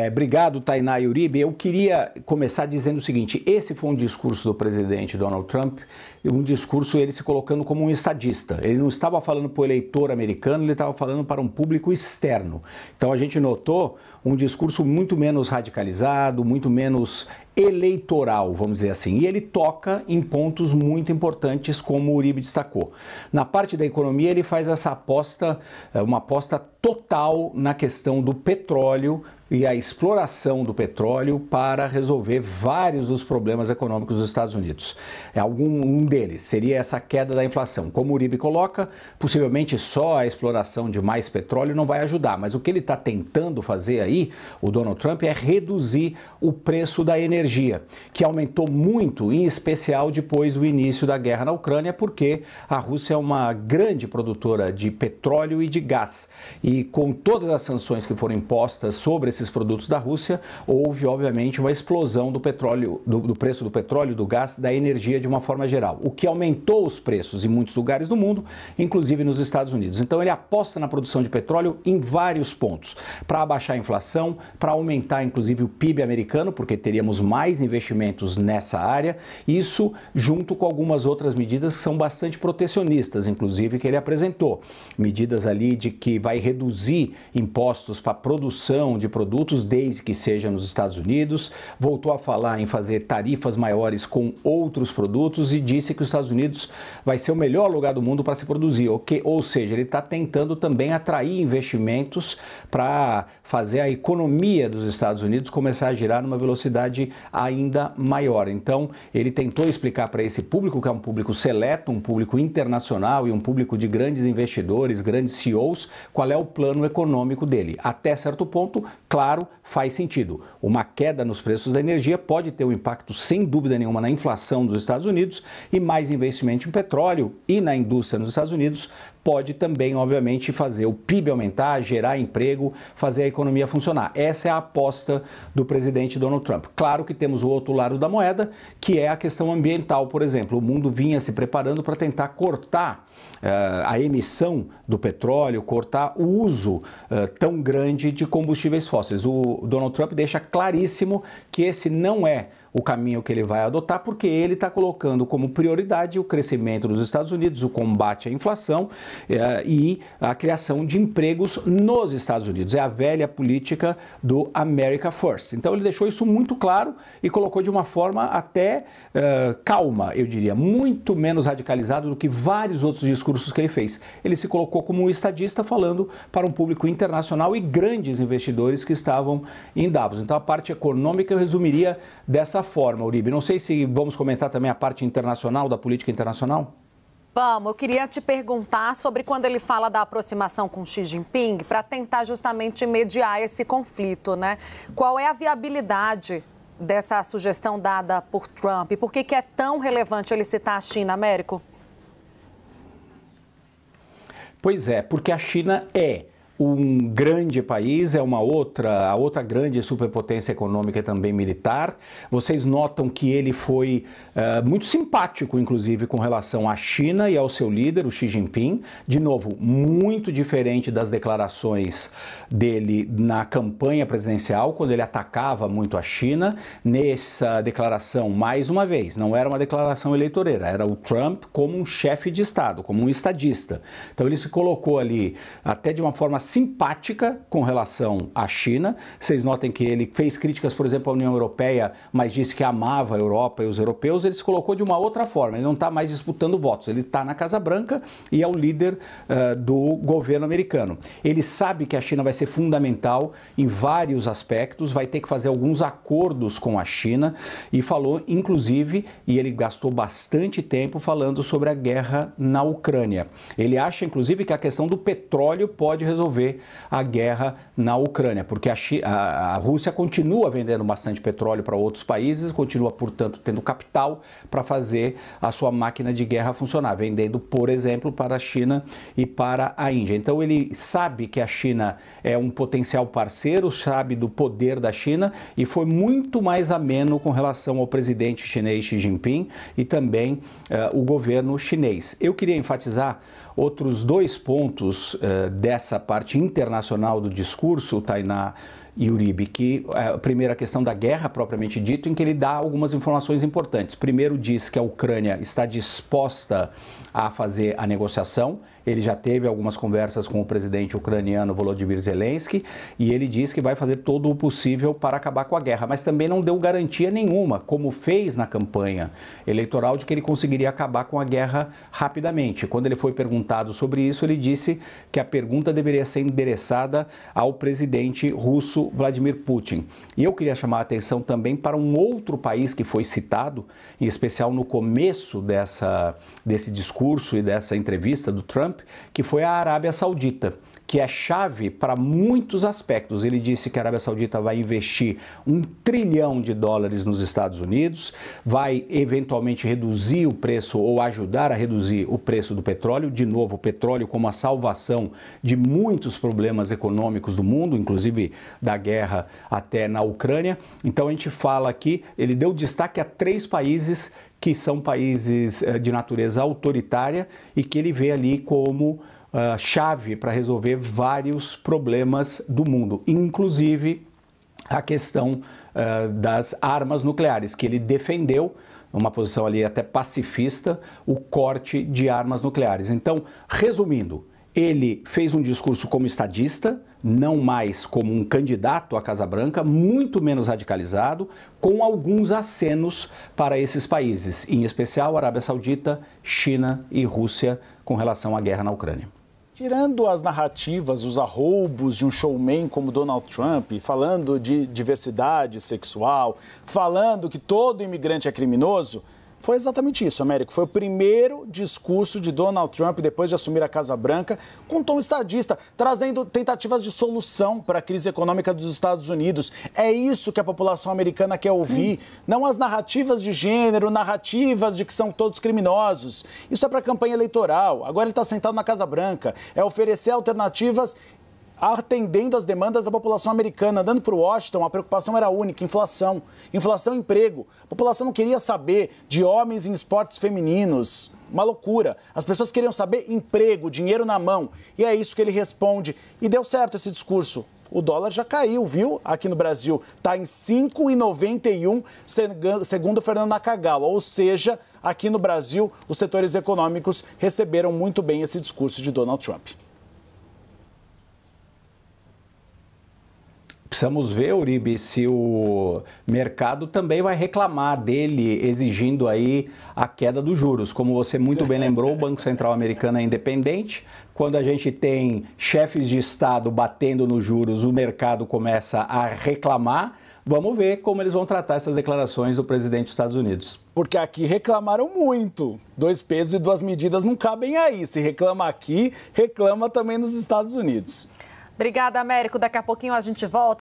Obrigado, Tainá e Uribe. Eu queria começar dizendo o seguinte: esse foi um discurso do presidente Donald Trump, um discurso ele se colocando como um estadista. Ele não estava falando para o eleitor americano, ele estava falando para um público externo. Então a gente notou um discurso muito menos radicalizado, muito menos eleitoral, vamos dizer assim. E ele toca em pontos muito importantes, como o Uribe destacou. Na parte da economia, ele faz essa aposta, uma aposta total na questão do petróleo e a exploração do petróleo para resolver vários dos problemas econômicos dos Estados Unidos. Um deles seria essa queda da inflação. Como o Uribe coloca, possivelmente só a exploração de mais petróleo não vai ajudar, mas o que ele está tentando fazer aí, o Donald Trump, é reduzir o preço da energia, que aumentou muito, em especial depois do início da guerra na Ucrânia, porque a Rússia é uma grande produtora de petróleo e de gás. E com todas as sanções que foram impostas sobre esses produtos da Rússia, houve, obviamente, uma explosão do petróleo, do preço do petróleo, do gás, da energia de uma forma geral, o que aumentou os preços em muitos lugares do mundo, inclusive nos Estados Unidos. Então ele aposta na produção de petróleo em vários pontos, para abaixar a inflação, para aumentar, inclusive, o PIB americano, porque teríamos mais investimentos nessa área, isso junto com algumas outras medidas que são bastante protecionistas, inclusive, que ele apresentou. Medidas ali de que vai reduzir impostos para a produção de produtos, desde que seja nos Estados Unidos, voltou a falar em fazer tarifas maiores com outros produtos e disse que os Estados Unidos vai ser o melhor lugar do mundo para se produzir, ou seja, ele está tentando também atrair investimentos para fazer a economia dos Estados Unidos começar a girar numa velocidade ainda maior. Então, ele tentou explicar para esse público, que é um público seleto, um público internacional e um público de grandes investidores, grandes CEOs, qual é o plano econômico dele. Até certo ponto, claro, faz sentido. Uma queda nos preços da energia pode ter um impacto, sem dúvida nenhuma, na inflação dos Estados Unidos, e mais investimento em petróleo e na indústria nos Estados Unidos pode também, obviamente, fazer o PIB aumentar, gerar emprego, fazer a economia funcionar. Essa é a aposta do presidente Donald Trump. Claro que temos o outro lado da moeda, que é a questão ambiental, por exemplo. O mundo vinha se preparando para tentar cortar a emissão do petróleo, cortar o uso tão grande de combustíveis fósseis. O Donald Trump deixa claríssimo que esse não é o caminho que ele vai adotar, porque ele está colocando como prioridade o crescimento dos Estados Unidos, o combate à inflação e a criação de empregos nos Estados Unidos. É a velha política do America First. Então ele deixou isso muito claro e colocou de uma forma até calma, eu diria, muito menos radicalizado do que vários outros discursos que ele fez. Ele se colocou como um estadista falando para um público internacional e grandes investidores que estavam em Davos. Então a parte econômica eu resumiria dessa forma, Uribe. Não sei se vamos comentar também a parte internacional, da política internacional. Vamos, eu queria te perguntar sobre quando ele fala da aproximação com Xi Jinping para tentar justamente mediar esse conflito, né? Qual é a viabilidade dessa sugestão dada por Trump? Por que é tão relevante ele citar a China, Américo? Pois é, porque a China é um grande país, é a outra grande superpotência econômica e também militar. Vocês notam que ele foi muito simpático, inclusive, com relação à China e ao seu líder, o Xi Jinping. De novo, muito diferente das declarações dele na campanha presidencial, quando ele atacava muito a China. Nessa declaração, mais uma vez, não era uma declaração eleitoreira, era o Trump como um chefe de Estado, como um estadista. Então ele se colocou ali até de uma forma simpática com relação à China. Vocês notem que ele fez críticas, por exemplo, à União Europeia, mas disse que amava a Europa e os europeus. Ele se colocou de uma outra forma, ele não está mais disputando votos, ele está na Casa Branca e é o líder do governo americano. Ele sabe que a China vai ser fundamental em vários aspectos, vai ter que fazer alguns acordos com a China e falou, inclusive, e ele gastou bastante tempo falando sobre a guerra na Ucrânia. Ele acha, inclusive, que a questão do petróleo pode resolver a guerra na Ucrânia, porque a Rússia continua vendendo bastante petróleo para outros países, continua, portanto, tendo capital para fazer a sua máquina de guerra funcionar, vendendo, por exemplo, para a China e para a Índia. Então ele sabe que a China é um potencial parceiro, sabe do poder da China e foi muito mais ameno com relação ao presidente chinês Xi Jinping e também o governo chinês. Eu queria enfatizar outros dois pontos dessa parte internacional do discurso, Tainá Uribe, que a primeira questão da guerra, propriamente dito, em que ele dá algumas informações importantes. Primeiro, diz que a Ucrânia está disposta a fazer a negociação. Ele já teve algumas conversas com o presidente ucraniano Volodymyr Zelensky e ele diz que vai fazer todo o possível para acabar com a guerra, mas também não deu garantia nenhuma, como fez na campanha eleitoral, de que ele conseguiria acabar com a guerra rapidamente. Quando ele foi perguntado sobre isso, ele disse que a pergunta deveria ser endereçada ao presidente russo Vladimir Putin. E eu queria chamar a atenção também para um outro país que foi citado, em especial no começo desse discurso e dessa entrevista do Trump, que foi a Arábia Saudita, que é chave para muitos aspectos. Ele disse que a Arábia Saudita vai investir $1 trilhão nos Estados Unidos, vai eventualmente reduzir o preço ou ajudar a reduzir o preço do petróleo. De novo, o petróleo como a salvação de muitos problemas econômicos do mundo, inclusive da guerra até na Ucrânia. Então a gente fala aqui, ele deu destaque a 3 países que são países de natureza autoritária e que ele vê ali como chave para resolver vários problemas do mundo, inclusive a questão das armas nucleares, que ele defendeu, uma posição ali até pacifista, o corte de armas nucleares. Então, resumindo, ele fez um discurso como estadista, não mais como um candidato à Casa Branca, muito menos radicalizado, com alguns acenos para esses países, em especial Arábia Saudita, China e Rússia, com relação à guerra na Ucrânia. Tirando as narrativas, os arroubos de um showman como Donald Trump, falando de diversidade sexual, falando que todo imigrante é criminoso, foi exatamente isso, Américo. Foi o primeiro discurso de Donald Trump depois de assumir a Casa Branca, com tom estadista, trazendo tentativas de solução para a crise econômica dos Estados Unidos. É isso que a população americana quer ouvir, não as narrativas de gênero, narrativas de que são todos criminosos. Isso é para a campanha eleitoral. Agora ele está sentado na Casa Branca. É oferecer alternativas atendendo às demandas da população americana. Andando para o Washington, a preocupação era única: inflação. Inflação e emprego. A população não queria saber de homens em esportes femininos. Uma loucura. As pessoas queriam saber emprego, dinheiro na mão. E é isso que ele responde. E deu certo esse discurso. O dólar já caiu, viu? Aqui no Brasil está em 5,91, segundo Fernando Nakagawa. Ou seja, aqui no Brasil, os setores econômicos receberam muito bem esse discurso de Donald Trump. Precisamos ver, Uribe, se o mercado também vai reclamar dele, exigindo aí a queda dos juros. Como você muito bem lembrou, o Banco Central americano é independente. Quando a gente tem chefes de Estado batendo nos juros, o mercado começa a reclamar. Vamos ver como eles vão tratar essas declarações do presidente dos Estados Unidos. Porque aqui reclamaram muito. 2 pesos e 2 medidas não cabem aí. Se reclama aqui, reclama também nos Estados Unidos. Obrigada, Américo. Daqui a pouquinho a gente volta.